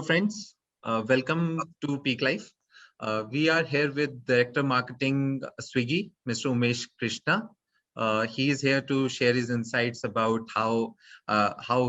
friends, welcome to Peak Life. We are here with Director Marketing Swiggy, Mr. Umesh Krishna. He is here to share his insights about how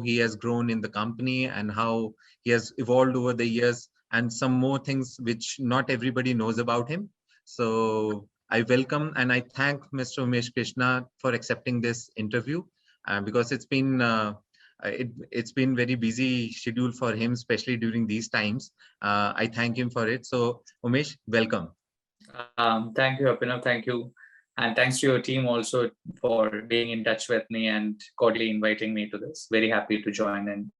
he has grown in the company and how he has evolved over the years, and some more things which not everybody knows about him. So I welcome and I thank Mr. Umesh Krishna for accepting this interview, because it's been very busy schedule for him, especially during these times. I thank him for it. So Umesh, welcome. Thank you, Abhinav. Thank you. And thanks to your team also for being in touch with me and cordially inviting me to this. Very happy to join in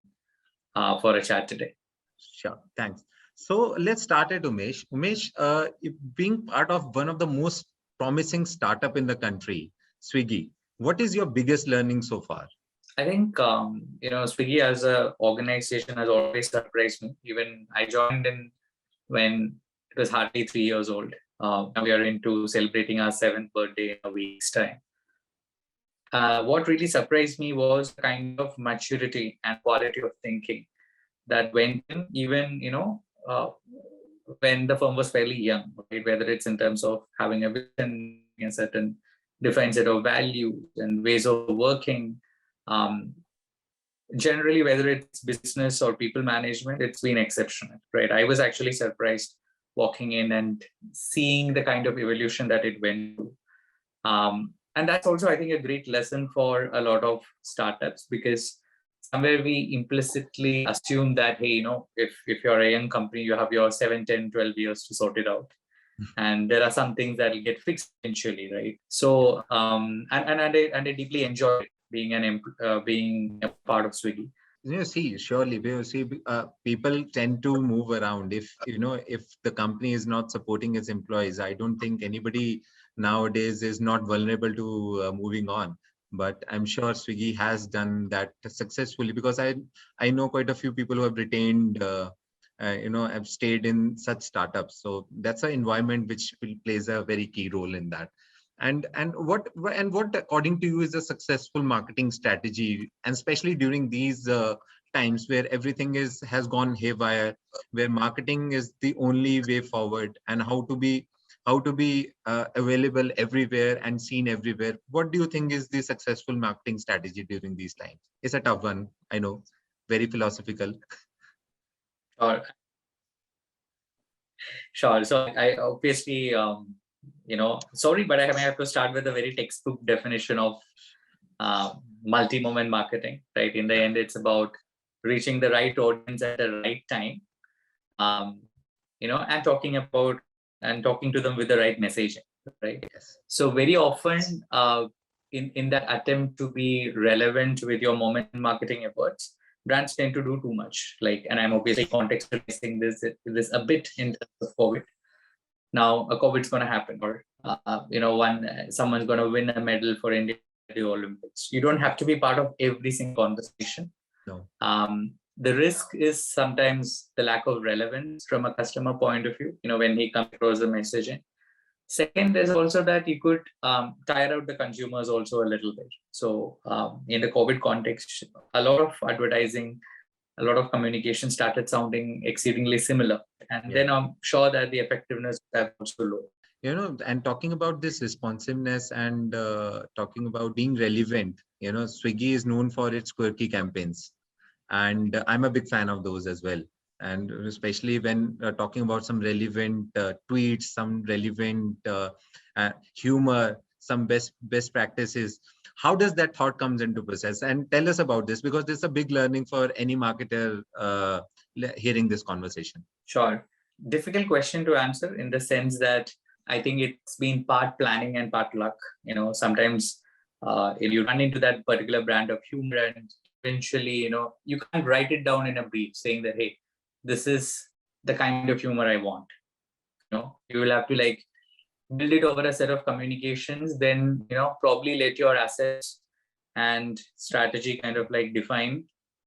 for a chat today. Sure, thanks. So let's start at Umesh. Umesh, being part of one of the most promising startup in the country, Swiggy, what is your biggest learning so far? I think Swiggy as an organization has always surprised me. Even I joined in when it was hardly 3 years old. Now we are into celebrating our 7th birthday in a week's time. What really surprised me was the kind of maturity and quality of thinking that went in, even when the firm was fairly young, right? Whether it's in terms of having a vision, a certain defined set of values and ways of working. Generally, whether it's business or people management, it's been exceptional, right? I was actually surprised walking in and seeing the kind of evolution that it went through. And that's also, I think, a great lesson for a lot of startups, because somewhere we implicitly assume that, hey, if you're a young company, you have your 7, 10, 12 years to sort it out. And there are some things that will get fixed eventually, right? So, and I deeply enjoyed being a part of Swiggy. Surely people tend to move around. If the company is not supporting its employees, I don't think anybody nowadays is not vulnerable to moving on. But I'm sure Swiggy has done that successfully, because I know quite a few people who have retained, have stayed in such startups. So that's an environment which plays a very key role in that. And what according to you is a successful marketing strategy, and especially during these times where everything has gone haywire, where marketing is the only way forward, and how to be available everywhere and seen everywhere? What do you think is the successful marketing strategy during these times? It's a tough one, I know, very philosophical. Sure. So I obviously sorry, but I may have to start with a very textbook definition of multi-moment marketing, right? In the end, it's about reaching the right audience at the right time, and talking to them with the right messaging, right? Yes. So very often, in that attempt to be relevant with your moment marketing efforts, brands tend to do too much. And I'm obviously contextualizing this a bit in terms of COVID. Now, a COVID's going to happen, or someone's going to win a medal for India at the Olympics. You don't have to be part of every single conversation. No. The risk is sometimes the lack of relevance from a customer point of view, when he comes across the messaging. Second is also that you could tire out the consumers also a little bit. So in the COVID context, a lot of advertising, a lot of communication started sounding exceedingly similar. And then I'm sure that the effectiveness was also low. And talking about this responsiveness and talking about being relevant, Swiggy is known for its quirky campaigns. And I'm a big fan of those as well. And especially when talking about some relevant tweets, some relevant humor, some best practices. How does that thought comes into process? And tell us about this, because this is a big learning for any marketer hearing this conversation. Sure. Difficult question to answer, in the sense that I think it's been part planning and part luck. Sometimes you run into that particular brand of humor, and eventually, you can't write it down in a brief saying that, hey, this is the kind of humor I want. You will have to build it over a set of communications, then probably let your assets and strategy kind of define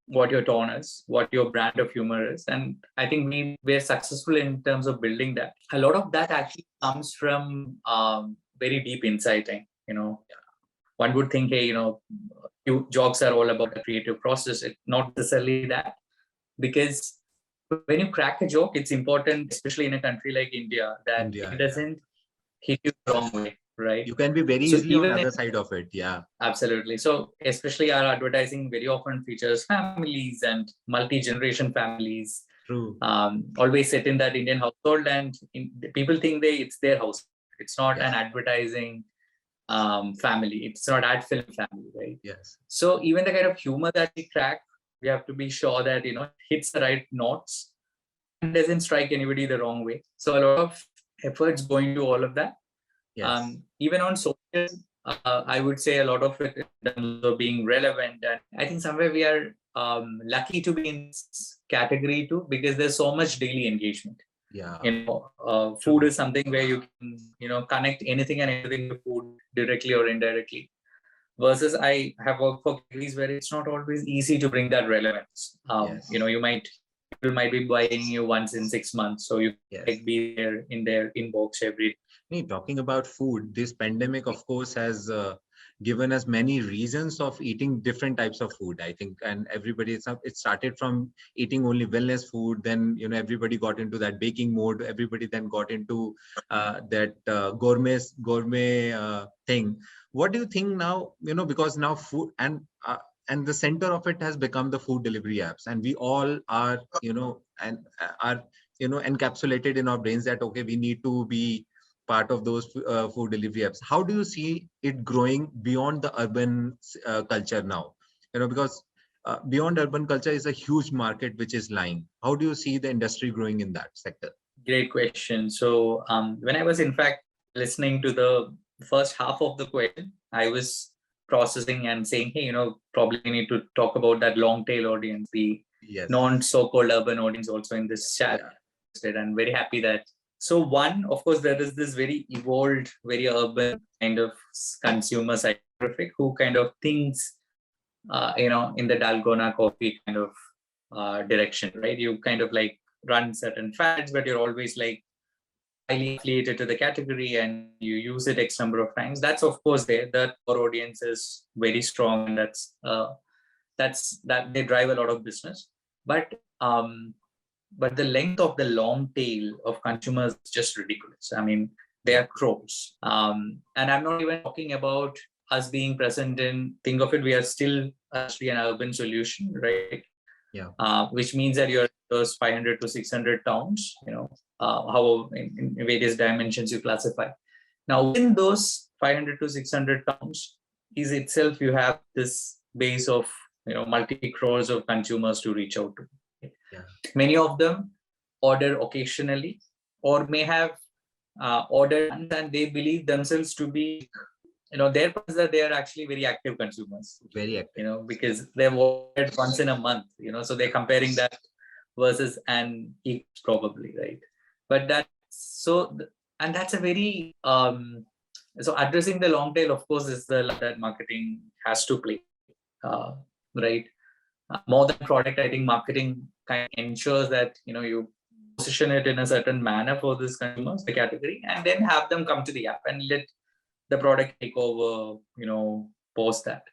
what your tone is, what your brand of humor is. And I think we're successful in terms of building that. A lot of that actually comes from very deep insighting. One would think, hey, jokes are all about the creative process. It's not necessarily that, because when you crack a joke, it's important, especially in a country like India, that India, it doesn't hit you the wrong way, right? you can be very So easily on the even other side of it. Yeah, absolutely. So especially our advertising very often features families and multi-generation families. true. Always sit in that Indian household, and people think it's their house. It's not an Yes, advertising family. It's not ad film family, right? yes, So even the kind of humor that we crack, we have to be sure that it hits the right notes and doesn't strike anybody the wrong way. So a lot of efforts go into all of that. yes, Even on social, I would say a lot of it in terms of being relevant. And I think somewhere we are lucky to be in this category too, because there's so much daily engagement. yeah, Food true. is something where you can, connect anything and everything to food directly or indirectly. Versus I have worked for categories where it's not always easy to bring that relevance. Yes, People might be buying you once in 6 months, so you yes. like be there in their inbox every. Talking about food, this pandemic, of course, has given us many reasons of eating different types of food. I think, and everybody, it started from eating only wellness food. Then, everybody got into that baking mode. Everybody then got into that gourmet thing. What do you think now? Because now food and the center of it has become the food delivery apps, and we all are, and are, encapsulated in our brains that okay, we need to be part of those food delivery apps. How do you see it growing beyond the urban culture now? Because beyond urban culture is a huge market which is lying. How do you see the industry growing in that sector? Great question. So when I was in fact listening to the first half of the question, I was processing and saying, hey, probably we need to talk about that long tail audience, the Yes. non so-called urban audience also in this chat. Yeah. I'm very happy that. So one, of course, there is this very evolved, very urban kind of consumer psychographic who kind of thinks, in the Dalgona coffee kind of direction, right? You kind of like run certain fads, but you're always like highly affiliated to the category and you use it X number of times. That's of course there. The core audience is very strong, and that's that they drive a lot of business. But the length of the long tail of consumers is just ridiculous. I mean, they are crores. And I'm not even talking about us being present in, think of it, we are still actually an urban solution, right? Yeah. Which means that you're those 500 to 600 towns, how in various dimensions you classify. Now, in those 500 to 600 towns, is itself you have this base of multi crores of consumers to reach out to. Yeah. Many of them order occasionally, or may have ordered and they believe themselves to be, their plans that they are actually very active consumers. Very active. Because they've ordered once in a month, so they're comparing that versus an each probably, right? But and that's a very so addressing the long tail, of course, is that marketing has to play, right? More than product, I think marketing kind of ensures that you position it in a certain manner for this consumers, the category, and then have them come to the app and let the product take over, post that.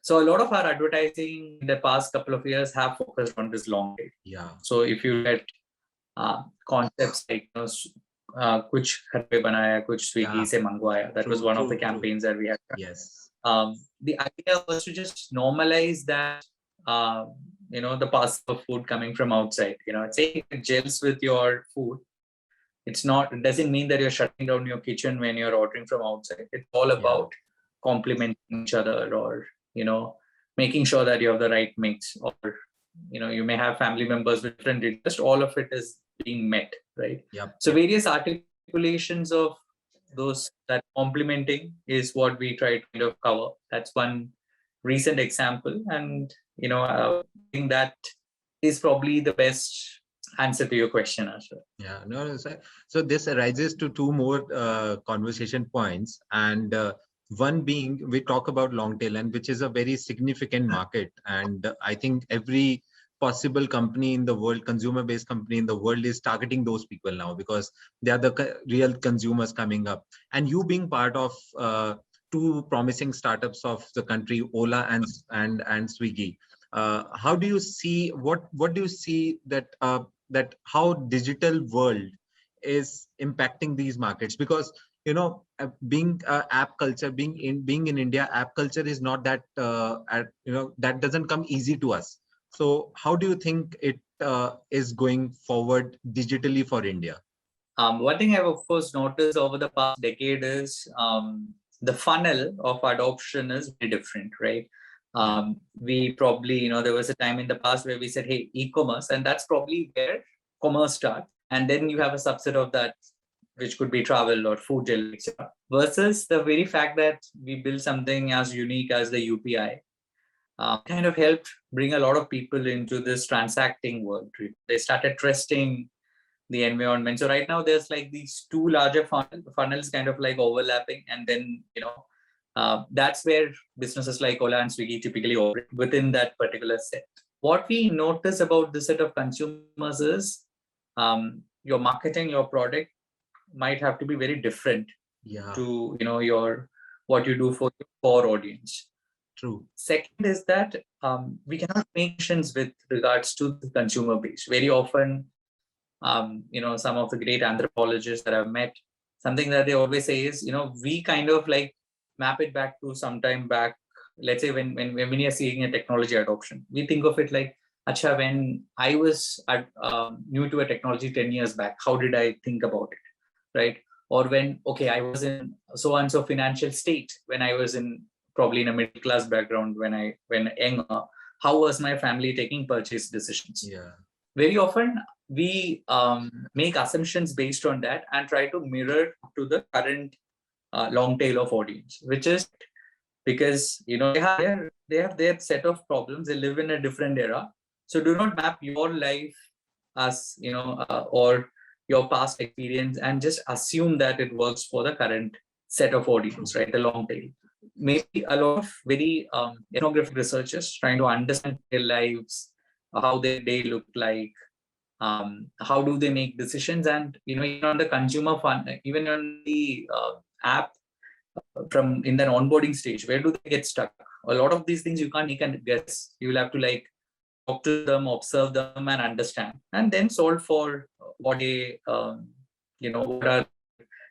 So a lot of our advertising in the past couple of years have focused on this long tail. Yeah. So if you get concepts like kuch ghar pe banaya, kuch Swiggy se mangwaya, that was one of the campaigns that we had. Yes. The idea was to just normalize that, the parcel of food coming from outside. Saying it gels with your food. It doesn't mean that you're shutting down your kitchen when you're ordering from outside. It's all about complementing each other, or making sure that you have the right mix, or you may have family members with different interests. All of it is being met, right? So various articulations of those, that complementing is what we try to kind of cover. That's one recent example, and I think that is probably the best answer to your question, Ashwin. Yeah, no. So this arises to two more conversation points, and one being we talk about long tail, and which is a very significant market, and I think every possible company in the world, consumer-based company in the world, is targeting those people now because they are the real consumers coming up. And you being part of two promising startups of the country, Ola and Swiggy, how do you see what do you see that that how digital world is impacting these markets, because being app culture, being in India, app culture is not that that doesn't come easy to us. So how do you think it is going forward digitally for India? One thing I've of course noticed over the past decade is the funnel of adoption is very different, right? We probably, there was a time in the past where we said, hey, e-commerce, and that's probably where commerce starts. And then you have a subset of that, which could be travel or food delivery, etc. Versus the very fact that we built something as unique as the UPI, kind of helped bring a lot of people into this transacting world. They started trusting the environment. So right now there's like these two larger funnels kind of like overlapping, and then that's where businesses like Ola and Swiggy typically operate within that particular set. What we notice about this set of consumers is your marketing, your product might have to be very different to your what you do for your core audience. True. Second is that we cannot make decisions with regards to the consumer base. Very often, some of the great anthropologists that I've met, something that they always say is, we kind of like map it back to some time back. Let's say when we are seeing a technology adoption, we think of it like, acha, when I was new to a technology 10 years back, how did I think about it, right? Or when, okay, I was in so and so financial state when I was probably in a middle class background when younger, how was my family taking purchase decisions? Yeah. Very often we make assumptions based on that and try to mirror to the current long tail of audience, which is because they have their set of problems. They live in a different era, so do not map your life as or your past experience and just assume that it works for the current set of audience, right? The long tail. Maybe a lot of very ethnographic researchers trying to understand their lives, how their day looked like, how do they make decisions, and even on the consumer fund, even on the app, from in the onboarding stage, where do they get stuck? A lot of these things you can't guess. You will have to like talk to them, observe them, and understand, and then solve for what they what are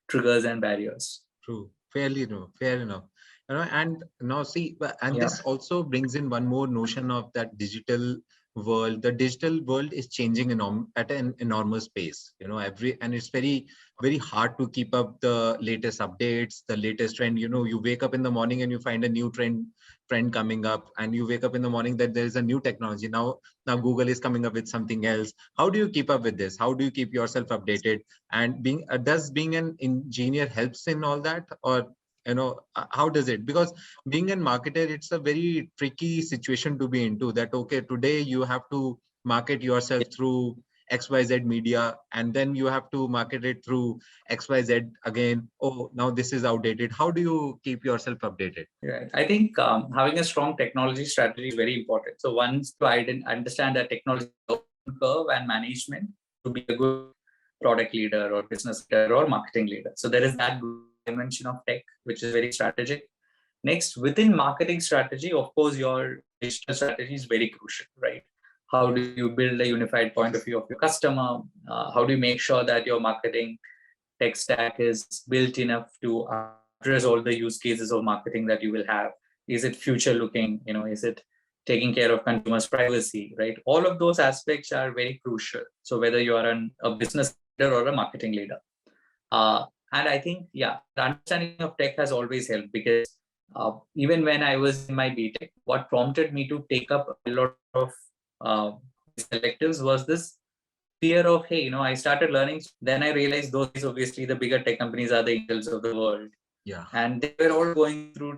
triggers and barriers. True. Fair enough. And now see, and this also brings in one more notion of that digital world. The digital world is changing at an enormous pace. And it's very, very hard to keep up the latest updates, the latest trend. You wake up in the morning and you find a new trend coming up, and you wake up in the morning that there is a new technology. Now Google is coming up with something else. How do you keep up with this? How do you keep yourself updated? And does being an engineer helps in all that, or how does it? Because being a marketer, it's a very tricky situation to be into. That okay, today you have to market yourself through XYZ media, and then you have to market it through XYZ again. Oh, now this is outdated. How do you keep yourself updated? Right. I think having a strong technology strategy is very important. So once you understand that technology curve and management to be a good product leader or business leader or marketing leader. So there is that dimension of tech, which is very strategic. Next, within marketing strategy, of course, your digital strategy is very crucial, right? How do you build a unified point of view of your customer? How do you make sure that your marketing tech stack is built enough to address all the use cases of marketing that you will have? Is it future looking? Is it taking care of consumers' privacy, right? All of those aspects are very crucial. So whether you are a business leader or a marketing leader. And I think, the understanding of tech has always helped, because even when I was in my BTech, what prompted me to take up a lot of electives was this fear of, hey, I started learning. Then I realized those days, obviously, the bigger tech companies are the angels of the world. Yeah. And they were all going through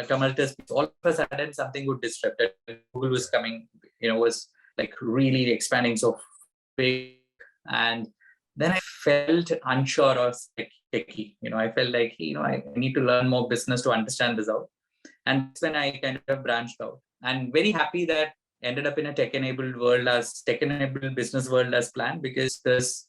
tumultuous. All of a sudden, something would disrupt it. Google was coming, was like really expanding so big. And then I felt unsure or techy. I felt like, I need to learn more business to understand this out. And that's when I kind of branched out. And very happy that ended up in a tech-enabled business world as planned, because there's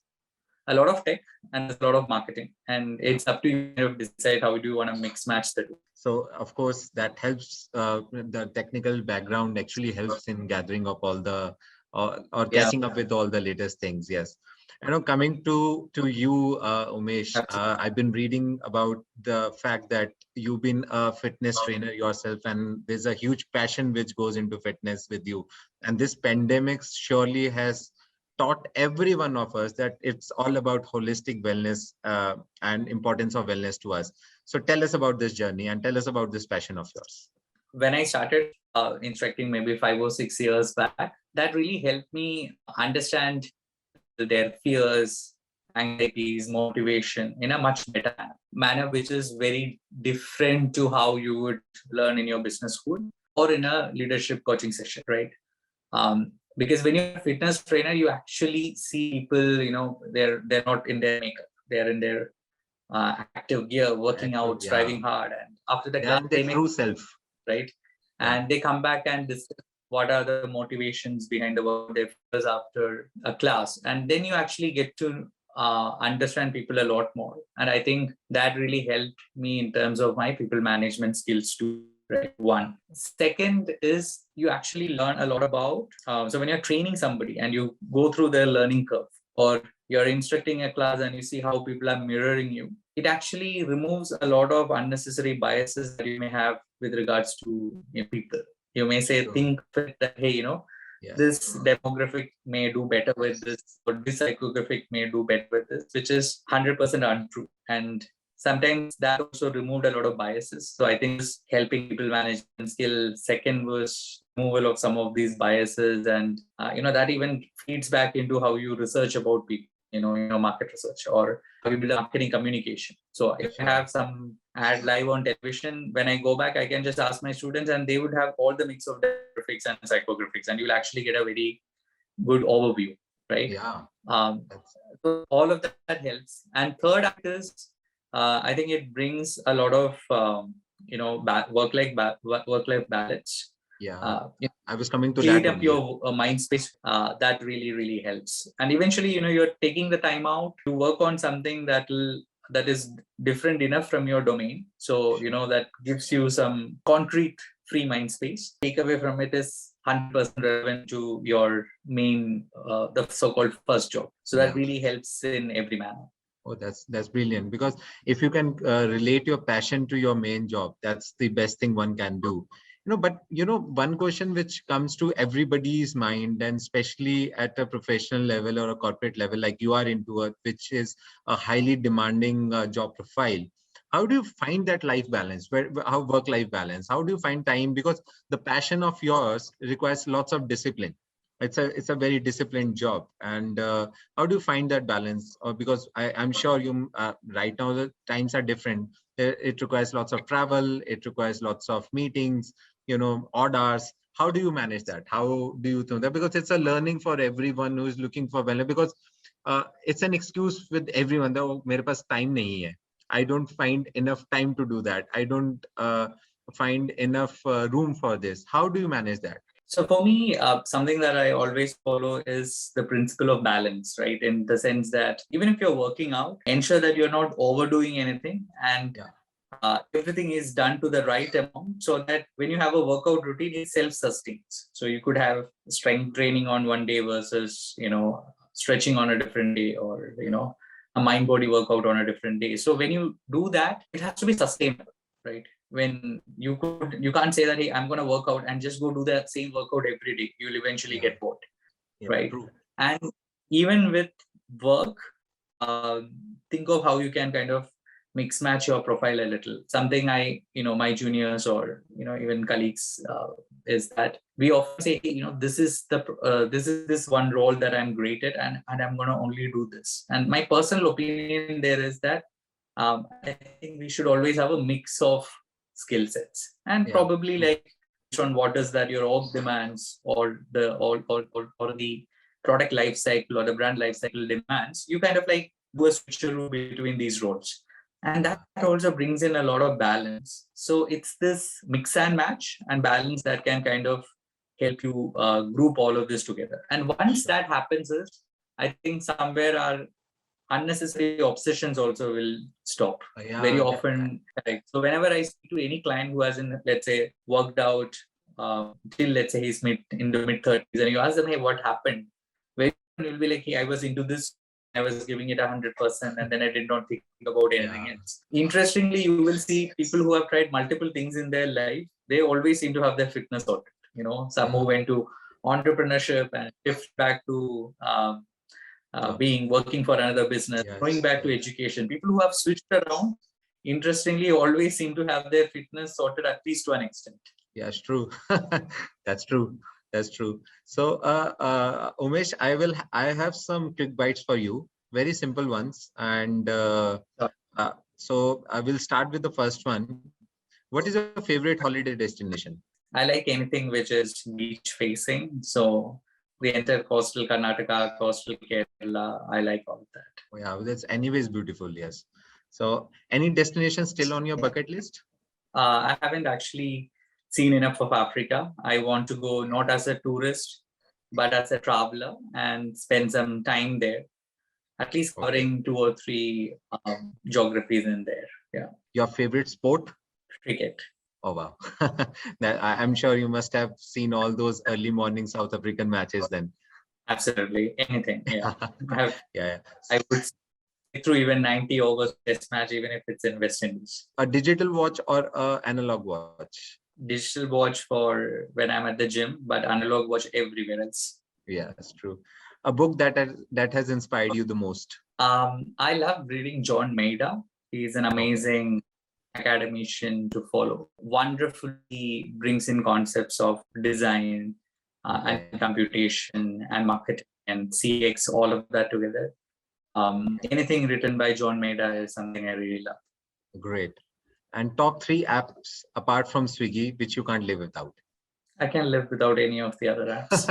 a lot of tech and there's a lot of marketing, and it's up to you to decide how do you want to mix match the two. So of course that helps. The technical background actually helps in gathering up all the or Yeah, catching up with all the latest things. Yes. Coming to you, Umesh, absolutely. I've been reading about the fact that you've been a fitness trainer yourself, and there's a huge passion which goes into fitness with you. And this pandemic surely has taught every one of us that it's all about holistic wellness and importance of wellness to us. So tell us about this journey and tell us about this passion of yours. When I started instructing maybe 5 or 6 years back, that really helped me understand their fears, anxieties, motivation in a much better manner, which is very different to how you would learn in your business school or in a leadership coaching session, right? Because when you're a fitness trainer, you actually see people, they're not in their makeup, they're in their active gear, working Active, out, yeah. striving hard, and after the Yeah, class, and their they make true self. right, Yeah. and they come back and discuss what are the motivations behind the work they feel after a class, and then you actually get to understand people a lot more. And I think that really helped me in terms of my people management skills too. Right. One. Second is you actually learn a lot about. So when you're training somebody and you go through their learning curve, or you're instructing a class and you see how people are mirroring you, it actually removes a lot of unnecessary biases that you may have with regards to people. You may say, Sure. think that, hey, Yeah. this demographic may do better with this, or this psychographic may do better with this, which is 100% untrue. And sometimes that also removed a lot of biases. So I think this helping people management skill. Second was removal of some of these biases, and that even feeds back into how you research about people. Market research, or how you build a marketing communication. So if I have some ad live on television, when I go back, I can just ask my students and they would have all the mix of demographics and psychographics, and you'll actually get a very good overview, right? Yeah. So all of that helps. And third act is, I think it brings a lot of, work-life balance. Yeah. I was coming to Clean that up only. your mind space. That really, really helps. And eventually, you're taking the time out to work on something that is different enough from your domain. So, that gives you some concrete free mind space. Takeaway from it is 100% relevant to your main, the so-called first job. So that really helps in every manner. Oh, that's brilliant. Because if you can relate your passion to your main job, that's the best thing one can do. But one question which comes to everybody's mind, and especially at a professional level or a corporate level, like you are into it, which is a highly demanding job profile. How do you find that life balance? How work-life balance? How do you find time? Because the passion of yours requires lots of discipline. It's a very disciplined job, and how do you find that balance? Or because I'm sure you right now the times are different. It requires lots of travel. It requires lots of meetings. Odd hours. How do you manage that? How do you do that? Because it's a learning for everyone who is looking for wellness. Because it's an excuse with everyone. Though, मेरे पास time नहीं है. I don't find enough time to do that. I don't find enough room for this. How do you manage that? So for me, something that I always follow is the principle of balance, right? In the sense that even if you're working out, ensure that you're not overdoing anything, and everything is done to the right amount, so that when you have a workout routine, it self-sustains. So you could have strength training on one day versus, stretching on a different day, or, a mind body workout on a different day. So when you do that, it has to be sustainable, right? When you can't say that, hey, I'm going to work out and just go do the same workout every day. You'll eventually get bored, right? True. And even with work, think of how you can kind of mix match your profile a little. Something my juniors, or even colleagues, is that we often say, hey, this is this one role that I'm great at, and I'm going to only do this. And my personal opinion there is that I think we should always have a mix of skill sets, and probably like based on what is that your org demands, or the or the product life cycle or the brand life cycle demands, you kind of like do a switcheroo between these roles. And that also brings in a lot of balance. So it's this mix and match and balance that can kind of help you group all of this together. And once that happens, I think somewhere our unnecessary obsessions also will stop. Very often. So whenever I speak to any client who hasn't, let's say, worked out till let's say he's in the mid 30s, and you ask them, hey, what happened? Very often you'll be like, hey, I was into this, I was giving it 100%, and then I did not think about anything else. Interestingly, you will see people who have tried multiple things in their life, they always seem to have their fitness sorted. Some move into entrepreneurship and shift back to working for another business, going back to education. People who have switched around, interestingly, always seem to have their fitness sorted, at least to an extent. Yes, true. That's true. That's true. So, Umesh, I have some quick bites for you, very simple ones. And so I will start with the first one. What is your favorite holiday destination? I like anything which is beach facing. So the entire coastal Karnataka, coastal Kerala, I like all of that. Oh, yeah, that's anyways beautiful. Yes. So any destination still on your bucket list? I haven't actually seen enough of Africa. I want to go not as a tourist, but as a traveler and spend some time there, at least covering 2 or 3 geographies in there. Yeah. Your favorite sport? Cricket. Oh, wow. I'm sure you must have seen all those early morning South African matches then. Absolutely. Anything. Yeah. Yeah. I would sit through even 90 overs test match, even if it's in West Indies. A digital watch or an analog watch? Digital watch for when I'm at the gym, but analog watch everywhere else. Yeah, that's true. A book that has inspired you the most? I love reading John Maida. He's an amazing academician to follow. Wonderfully brings in concepts of design and computation and marketing and CX, all of that together. Anything written by John Maida is something I really love. Great. And top 3 apps apart from Swiggy, which you can't live without? I can live without any of the other apps.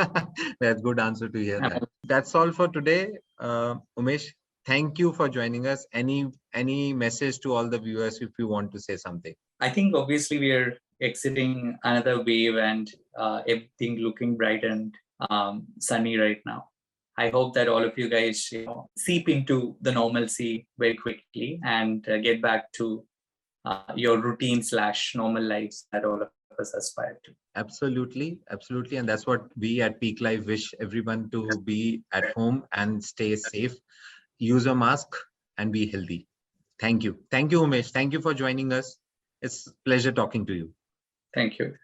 That's a good answer to hear that. That's all for today. Umesh, thank you for joining us. Any message to all the viewers if you want to say something? I think obviously we are exiting another wave and everything looking bright and sunny right now. I hope that all of you guys seep into the normalcy very quickly and get back to your routine / normal lives that all of us aspire to. Absolutely. And that's what we at PEAKLIFE wish everyone to be at home and stay safe. Use a mask and be healthy. Thank you. Thank you, Umesh. Thank you for joining us. It's a pleasure talking to you. Thank you.